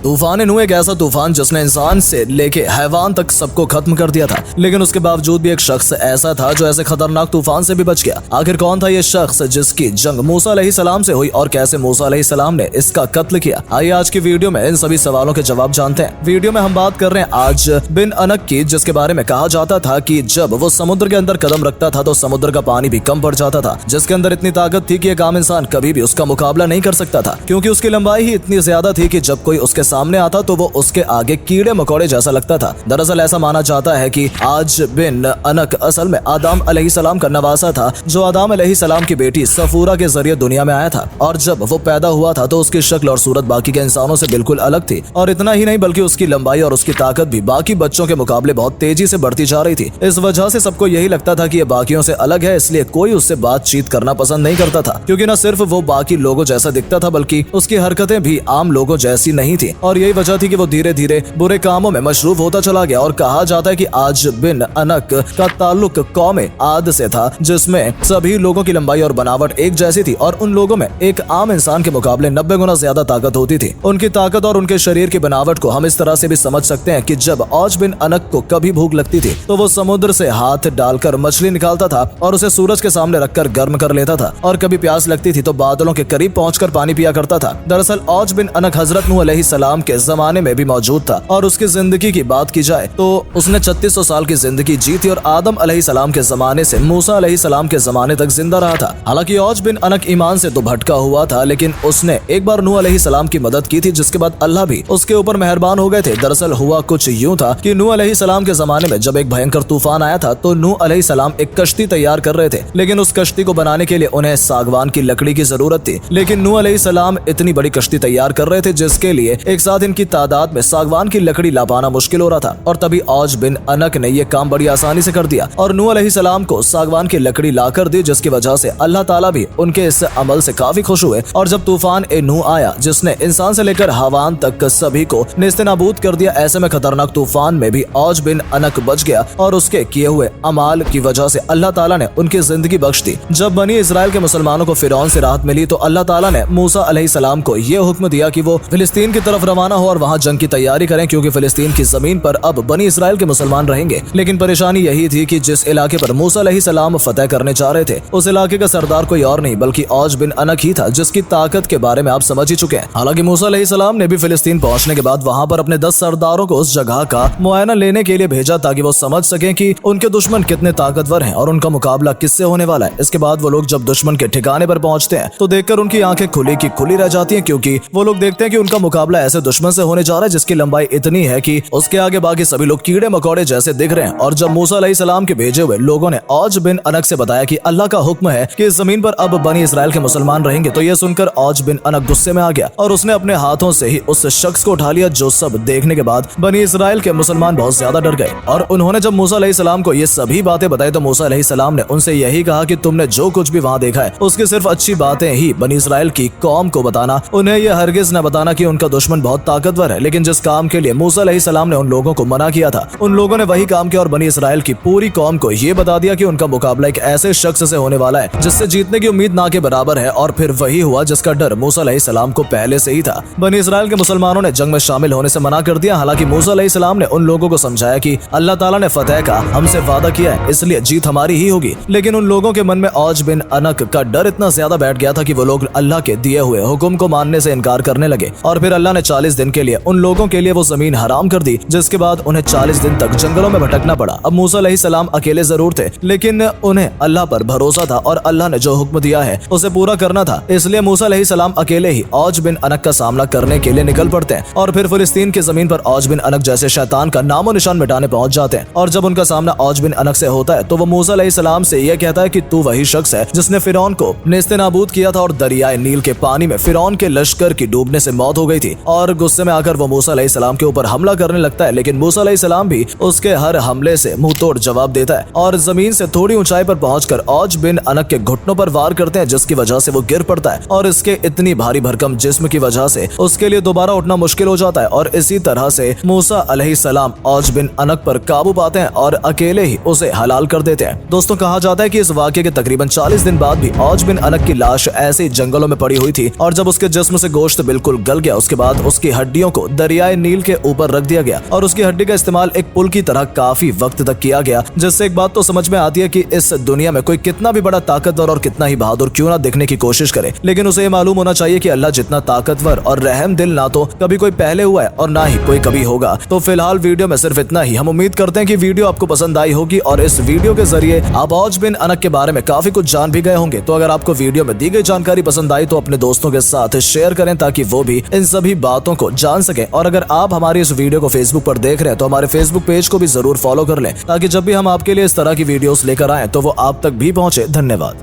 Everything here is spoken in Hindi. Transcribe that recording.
तूफान नूह एक ऐसा तूफान जिसने इंसान से लेके हैवान तक सबको खत्म कर दिया था, लेकिन उसके बावजूद भी एक शख्स ऐसा था जो ऐसे खतरनाक तूफान से भी बच गया। आखिर कौन था ये शख्स जिसकी जंग मूसा अलैहिस्सलाम से हुई और कैसे मूसा अलैहिस्सलाम ने इसका कत्ल किया? आइए आज की वीडियो में इन सभी सवालों के जवाब जानते हैं। वीडियो में हम बात कर रहे हैं आज बिन अनक की, जिसके बारे में कहा जाता था कि जब वो समुद्र के अंदर कदम रखता था तो समुद्र का पानी भी कम पड़ जाता था, जिसके अंदर इतनी ताकत थी कि एक आम इंसान कभी भी उसका मुकाबला नहीं कर सकता था, क्योंकि उसकी लंबाई ही इतनी ज्यादा थी कि जब कोई उसके सामने आता तो वो उसके आगे कीड़े मकोड़े जैसा लगता था। दरअसल ऐसा माना जाता है कि आज बिन अनक असल में आदम अलैहिस्सलाम का नवासा था, जो आदम अलैहिस्सलाम की बेटी सफूरा के जरिए दुनिया में आया था। और जब वो पैदा हुआ था तो उसकी शक्ल और सूरत बाकी के इंसानों से बिल्कुल अलग थी, और इतना ही नहीं बल्कि उसकी लंबाई और उसकी ताकत भी बाकी बच्चों के मुकाबले बहुत तेजी से बढ़ती जा रही थी। इस वजह से सबको यही लगता था कि ये बाकियों से अलग है, इसलिए कोई उससे बातचीत करना पसंद नहीं करता था, क्योंकि न सिर्फ वो बाकी लोगों जैसा दिखता था बल्कि उसकी हरकतें भी आम लोगों जैसी नहीं थी। और यही वजह थी कि वो धीरे धीरे बुरे कामों में मशरूफ होता चला गया। और कहा जाता है कि आज बिन अनक का ताल्लुक कौम आद से था, जिसमें सभी लोगों की लंबाई और बनावट एक जैसी थी, और उन लोगों में एक आम इंसान के मुकाबले 90 गुना ज्यादा ताकत होती थी। उनकी ताकत और उनके शरीर की बनावट को हम इस तरह से भी समझ सकते हैं कि जब औज बिन अनक को कभी भूख लगती थी तो वो समुद्र से हाथ डालकर मछली निकालता था और उसे सूरज के सामने रखकर गर्म कर लेता था, और कभी प्यास लगती थी तो बादलों के करीब पहुंचकर पानी पिया करता था। दरअसल औज बिन अनक हजरत नूह अलैहिस्सलाम के जमाने में भी मौजूद था, और उसकी जिंदगी की बात की जाए तो उसने 3600 साल की जिंदगी जी थी और आदम अलैहिस्सलाम के जमाने से मूसा अलैहिस्सलाम के जमाने तक जिंदा रहा था। हालांकि औज बिन अनक ईमान से तो भटका हुआ था, लेकिन उसने एक बार नूह अलैहिस्सलाम की मदद की थी, जिसके बाद अल्लाह भी उसके ऊपर मेहरबान हो गए थे। दरअसल हुआ कुछ यूं था कि नूह अलैहिस्सलाम के जमाने में जब एक भयंकर तूफान आया था तो नूह अलैहिस्सलाम एक कश्ती तैयार कर रहे थे, लेकिन उस कश्ती को बनाने के लिए उन्हें सागवान की लकड़ी की जरूरत थी। लेकिन नूह अलैहिस्सलाम इतनी बड़ी कश्ती तैयार कर रहे थे जिसके लिए एक साथ इनकी तादाद में सागवान की लकड़ी ला पाना मुश्किल हो रहा था, और तभी औज बिन अनक ने यह काम बड़ी आसानी से कर दिया और नूह अलैहिस्सलाम को सागवान की लकड़ी लाकर दी, जिसकी वजह से अल्लाह ताला भी उनके इस अमल से काफी खुश हुए। और जब तूफान ए नूह आया जिसने इंसान से लेकर हवान तक सभी को नेस्तनाबूद कर दिया, ऐसे में खतरनाक तूफान में भी औज बिन अनक बच गया और उसके किए हुए अमाल की वजह से अल्लाह ताला ने उनकी जिंदगी बख्श दी। जब बनी इस्राइल के मुसलमानों को फिरौन से राहत मिली तो अल्लाह ताला ने मूसा अलैहिस्सलाम को यह हुक्म दिया कि वो फिलिस्तीन की तरफ रवाना हो और वहां जंग की तैयारी करें, क्योंकि फिलिस्तीन की जमीन पर अब बनी इस्राइल के मुसलमान रहेंगे। लेकिन परेशानी यही थी कि जिस इलाके पर मूसा अलैहिस्सलाम फतह करने जा रहे थे उस इलाके का सरदार कोई और नहीं बल्कि औज बिन अनक ही था, जिसकी ताकत के बारे में आप समझ ही चुके हैं। हालांकि मूसा अलैहिस्सलाम ने भी फिलिस्तीन पहुंचने के बाद वहां पर अपने 10 सरदारों को उस जगह का मुआयना लेने के लिए भेजा, ताकि वो समझ सकें कि उनके दुश्मन कितने ताकतवर हैं और उनका मुकाबला किससे होने वाला है। इसके बाद वो लोग जब दुश्मन के ठिकाने पर पहुंचते हैं तो देखकर उनकी आंखें खुली की खुली रह जाती हैं, क्योंकि वो लोग देखते हैं कि उनका मुकाबला ऐसे दुश्मन से होने जा रहा है जिसकी लंबाई इतनी है कि उसके आगे बाकी सभी लोग कीड़े मकोड़े जैसे दिख रहे हैं। और जब मूसा अलैहिस्सलाम के भेजे हुए लोगों ने औज बिन अनक से बताया कि अल्लाह का हुक्म है कि इस जमीन पर अब बनी इस्राइल के मुसलमान रहेंगे, तो यह सुनकर औज बिन अनक गुस्से में आ गया और उसने अपने हाथों से ही उस शख्स को उठा लिया, जो सब देखने के बाद बनी इस्राइल के मुसलमान बहुत ज्यादा डर गए। और उन्होंने जब मूसा अलैहिस्सलाम को ये सभी बातें बताई तो मूसा अलैहिस्सलाम ने उनसे यही कहा कि तुमने जो कुछ भी वहाँ देखा है उसकी सिर्फ अच्छी बातें ही बनी इस्राइल की कौम को बताना, उन्हें यह हरगिज न बताना कि उनका दुश्मन बहुत ताकतवर है। लेकिन जिस काम के लिए मूसा अलैहिस्सलाम ने उन लोगों को मना किया था उन लोगों ने वही काम किया और बनी इस्राइल की पूरी कौम को ये बता दिया कि उनका मुकाबला एक ऐसे शख्स से होने वाला है जिससे जीतने की उम्मीद ना के बराबर है। और फिर वही हुआ जिसका डर मूसा अलैहिस्सलाम को पहले से ही था। बनी इस्राइल के मुसलमानों ने जंग में शामिल होने से मना कर दिया। हालांकि मूसा अलैहिस्सलाम ने उन लोगों को समझाया कि अल्लाह ताला ने फतह का हमसे वादा किया है, इसलिए जीत हमारी ही होगी। लेकिन उन लोगों के मन में औज बिन अनक का डर इतना ज्यादा बैठ गया था कि वो लोग अल्लाह के दिए हुए हुक्म को मानने से इनकार करने लगे। और फिर अल्लाह ने 40 दिन के लिए उन लोगों के लिए वो जमीन हराम कर दी, जिसके बाद उन्हें 40 दिन तक जंगलों में भटकना पड़ा। अब मूसा अलैहिस्सलाम अकेले जरूर थे, लेकिन उन्हें अल्लाह पर भरोसा था और अल्लाह ने जो हुक्म दिया है उसे पूरा करना था, इसलिए मूसा अलैहिस्सलाम अकेले ही औज बिन अनक का सामना करने के लिए निकल पड़ते हैं। और फिर फिलिस्तीन की जमीन पर औज बिन अनक जैसे शैतान का नामो निशान मिटाने पहुंच जाते हैं। और जब उनका सामना औज बिन अनक से होता है तो वो मूसा अलैहिस्सलाम से यह कहता है कि तू वही शख्स है जिसने फिरौन को नेस्तनाबूद किया था और दरियाए नील के पानी में फिरौन के लश्कर की डूबने से मौत हो गई थी। और गुस्से में आकर वो मूसा अलैहिस्सलाम के ऊपर हमला करने लगता है, लेकिन मूसा अलैहिस्सलाम भी उसके हर हमले से मुंह तोड़ जवाब देता है और जमीन से थोड़ी ऊंचाई पर पहुंचकर औज बिन अनक के घुटनों पर वार करते हैं, जिसकी वजह से वो गिर पड़ता है और इसके इतनी भारी भरकम जिस्म की वजह से उसके लिए दोबारा उठना मुश्किल हो जाता है। और इसी तरह से मूसा अलैहिस्सलाम औज बिन अनक पर काबू पाते हैं और अकेले ही उसे हलाल कर देते हैं। दोस्तों, कहा जाता है कि इस वाक़ये के तकरीबन 40 दिन बाद भी औज बिन अनक की लाश ऐसे जंगलों में पड़ी हुई थी और जब उसके जिस्म से गोश्त बिल्कुल गल गया उसके बाद उसकी हड्डियों को दरियाए नील के ऊपर रख दिया गया और उसकी हड्डी का इस्तेमाल एक पुल की तरह काफी वक्त तक किया गया, जिससे एक बात तो समझ में आती है कि इस दुनिया में कोई कितना भी बड़ा ताकतवर और कितना ही बहादुर क्यों ना दिखने की कोशिश करे, लेकिन उसे ये मालूम होना चाहिए कि अल्लाह जितना ताकतवर और रहम दिल ना तो कभी कोई पहले हुआ है और ना ही कोई कभी होगा। तो फिलहाल वीडियो में सिर्फ इतना ही। हम उम्मीद करते हैं कि वीडियो आपको पसंद आई होगी और इस वीडियो के जरिए आप औज बिन अनक के बारे में काफी कुछ जान भी गए होंगे। तो अगर आपको वीडियो में दी गई जानकारी पसंद आई तो अपने दोस्तों के साथ शेयर करें ताकि वो भी इन सभी बातों को जान सके। और अगर आप हमारी इस वीडियो को फेसबुक पर देख रहे हैं तो हमारे फेसबुक पेज को भी जरूर फॉलो कर लें ताकि जब भी हम आपके लिए इस तरह की वीडियोस लेकर आए तो वो आप तक भी पहुंचे। धन्यवाद।